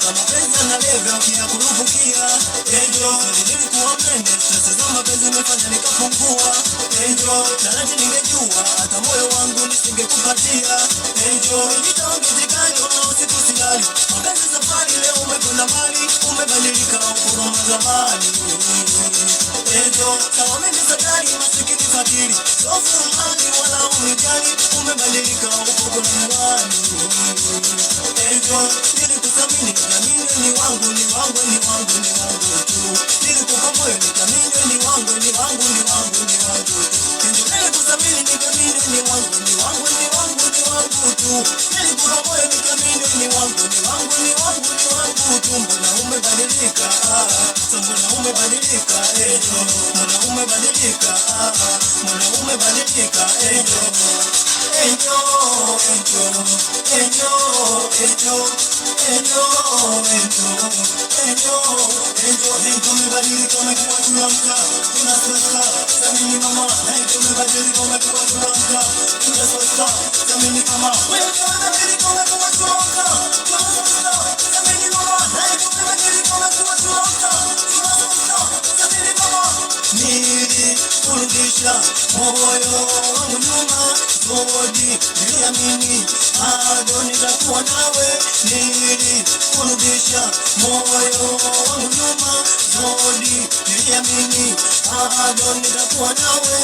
kama mapenzi yanalevya ukiyakurupukia. Angel, nilikuwa mnene, stress za mapenzi imefanya nikapungua. Angel, taraji ningejua hata moyo wangu nisingekupatia. Angel, nitaongezekayo usiku silali. Mapenzi safari leo umekwenda mbali, umebadilika ukoma zamani. Angel, kama mimi sadari masikini fakiri, sofu mali wala unijali, umebadilika ukoma mwani. Angel, nilikusamini nikamini ni wangu ni wangu ni wangu ni wangu tu. Nilikupa moyo nikamini ni wangu ni wangu ni wangu ni wangu tu. Angel, nilikusamini nikamini ni wangu ni wangu ni wangu ni wangu tu. Nilikupa moyo nikamini ni wangu ni wangu ni wangu ni wangu tu. Mbona umebadilika? Mbona umebadilika? Angel, mbona umebadilika? Mbona umebadilika? Angel, Angel, Angel, Angel, Angel, Angel, umebadilika umekuwa tulamka, tunaswasa, samini mama. Angel, umebadilika umekuwa tulamka, tunaswasa, samini mama. Angel, umebadilika umekuwa tulamka, tunaswasa, samini mama. Angel, umebadilika umekuwa tulamka, tunaswasa, samini mama. Nilikurudisha moyo wangu nyuma, zodi niliamini bado nitakuwa nawe. Nilikurudisha moyo wangu nyuma, zodi niliamini bado nitakuwa nawe.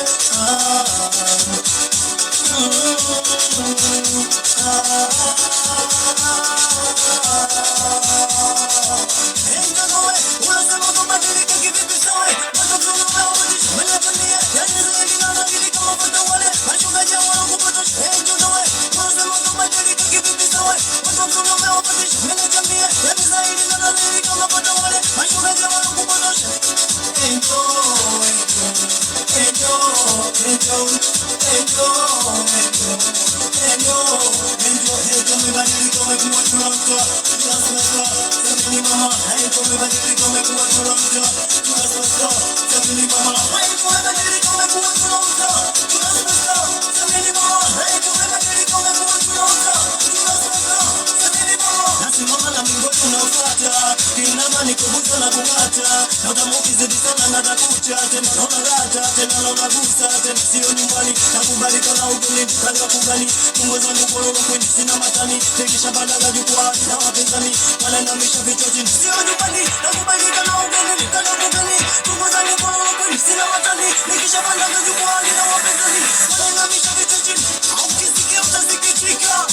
Nikubuta na kumata, na utamukizidi sana natakucha. Tena naona rata, tena naona gusa, tena sio nyumbani. Nakubalika na ugeni, kali wakugani. Tungo zangu kororo kwendi sina matani. Tekisha badaga jukwani na wapenzani, wala namisha vichwa chini. Sio nyumbani, nakubalika na ugeni, kali wakugani. Tungo zangu kororo kwendi sina matani. Tekisha badaga jukwani na wapenzani, wala namisha vichwa chini. Au kisikia utasikitika,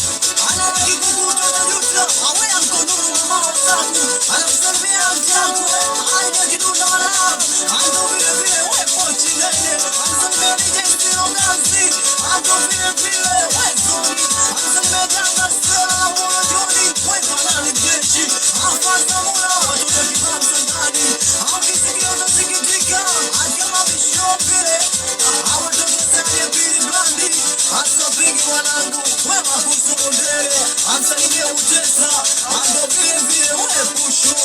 ana wakikukuta utajuta. Awe ankonuru mama wasaku, anakusalimia mjangu. Aida kidunda malabu, ando vile vile wepo chinene. Anasalimia DJ Stilo Gazi, ando vile vile wezoni. Anasalimia Janga Stela na Mwana Joni, wepa nani jeshi. Afasa muna, watoto kibabu sandani. Au kisikia utasikitika, akama bisho vile. Awatoto sani ya pili blandi, asa pingi wanangu, wema kusumundele. Ansalimia utesa, ando vile vile wepusho.